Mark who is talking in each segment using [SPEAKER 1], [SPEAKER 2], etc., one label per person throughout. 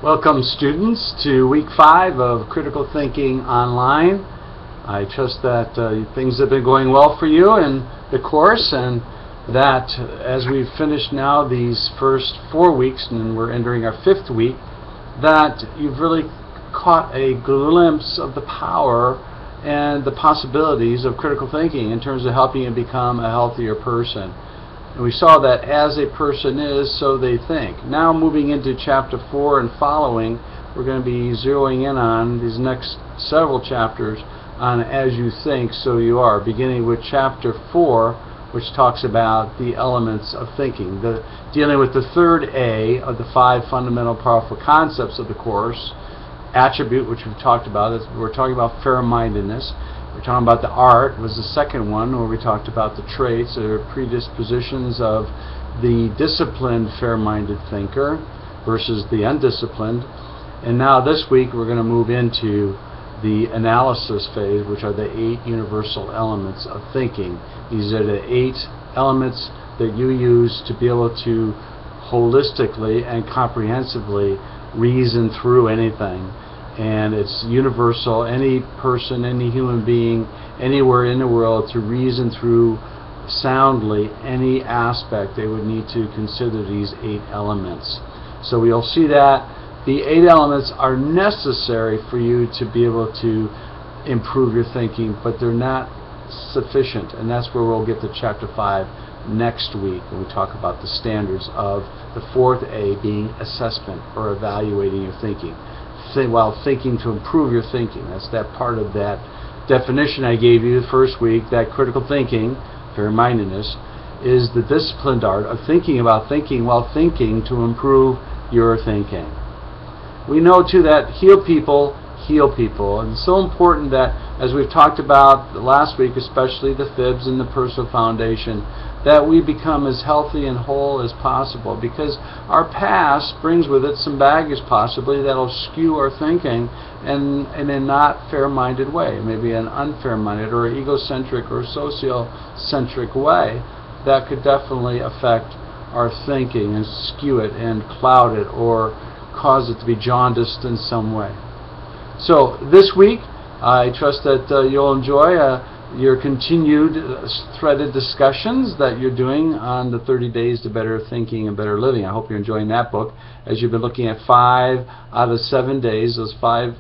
[SPEAKER 1] Welcome, students, to week 5 of Critical Thinking Online. I trust that things have been going well for you in the course, and that as we've finished now these first 4 weeks and we're entering our 5th week, that you've really caught a glimpse of the power and the possibilities of critical thinking in terms of helping you become a healthier person. And we saw that as a person is, so they think. Now moving into chapter 4 and following, we're going to be zeroing in on these next several chapters on as you think, so you are, beginning with chapter 4, which talks about the elements of thinking, dealing with the third A of the 5 fundamental powerful concepts of the course. Attribute, which we've talked about. We're talking about fair-mindedness. We're talking about the art, was the second one, where we talked about the traits or predispositions of the disciplined, fair-minded thinker versus the undisciplined. And now this week we're going to move into the analysis phase, which are the 8 universal elements of thinking. These are the 8 elements that you use to be able to holistically and comprehensively reason through anything. And it's universal, any person, any human being, anywhere in the world, to reason through soundly any aspect, they would need to consider these 8 elements. So we'll see that the 8 elements are necessary for you to be able to improve your thinking, but they're not sufficient. And that's where we'll get to chapter 5 next week, when we talk about the standards of the 4th A being assessment, or evaluating your thinking. While thinking to improve your thinking. That's that part of that definition I gave you the first week, that critical thinking, fair-mindedness, is the disciplined art of thinking about thinking while thinking to improve your thinking. We know too that heal people, and it's so important that, as we've talked about last week, especially the fibs and the personal foundation, that we become as healthy and whole as possible, because our past brings with it some baggage possibly that'll skew our thinking in a not fair-minded way, maybe an unfair-minded or egocentric or sociocentric way that could definitely affect our thinking and skew it and cloud it or cause it to be jaundiced in some way. So this week, I trust that you'll enjoy your continued threaded discussions that you're doing on the 30 Days to Better Thinking and Better Living. I hope you're enjoying that book, as you've been looking at 5 out of 7 days, those 5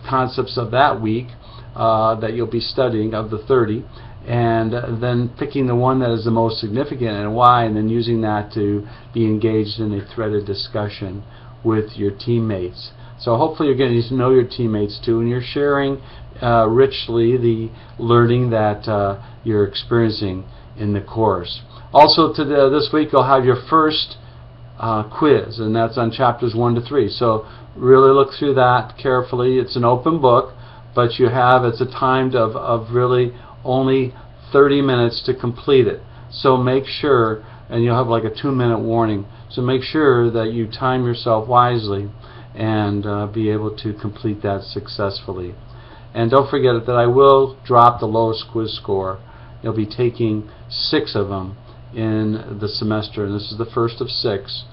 [SPEAKER 1] concepts of that week that you'll be studying of the 30, and then picking the one that is the most significant and why, and then using that to be engaged in a threaded discussion with your teammates. So hopefully you're getting to know your teammates too, and you're sharing richly the learning that you're experiencing in the course. Also, this week you'll have your first quiz, and that's on chapters 1 to 3. So really look through that carefully. It's an open book, but it's a timed of really only 30 minutes to complete it. So make sure, and you'll have like a 2-minute warning, so make sure that you time yourself wisely and be able to complete that successfully. And don't forget that I will drop the lowest quiz score. You'll be taking 6 of them in the semester, and this is the first of 6,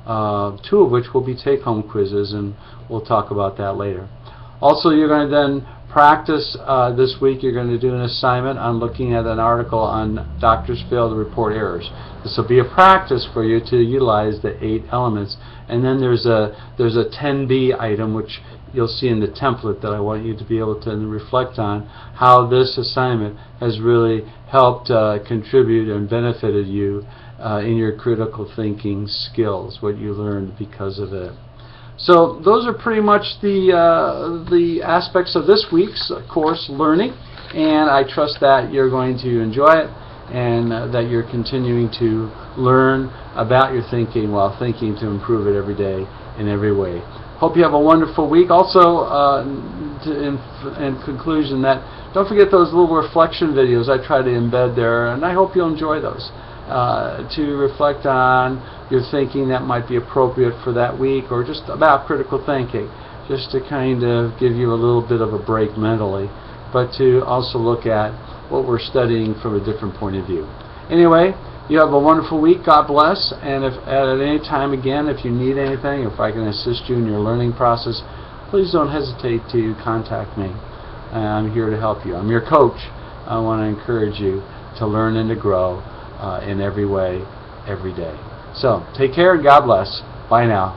[SPEAKER 1] 2 of which will be take-home quizzes, and we'll talk about that later. Also, you're going to then practice this week. You're going to do an assignment on looking at an article on doctors fail to report errors. This will be a practice for you to utilize the 8 elements. And then there's a 10B item, which you'll see in the template, that I want you to be able to reflect on how this assignment has really helped contribute and benefited you in your critical thinking skills, what you learned because of it. So those are pretty much the aspects of this week's course learning, and I trust that you're going to enjoy it and that you're continuing to learn about your thinking while thinking to improve it every day in every way. Hope you have a wonderful week. Also, in conclusion, that don't forget those little reflection videos I try to embed there, and I hope you'll enjoy those. To reflect on your thinking that might be appropriate for that week, or just about critical thinking, just to kind of give you a little bit of a break mentally, but to also look at what we're studying from a different point of view. Anyway, You have a wonderful week. God bless. And if at any time, again, if you need anything, if I can assist you in your learning process, please don't hesitate to contact me. I'm here to help you. I'm your coach. I want to encourage you to learn and to grow in every way, every day. So, take care and God bless. Bye now.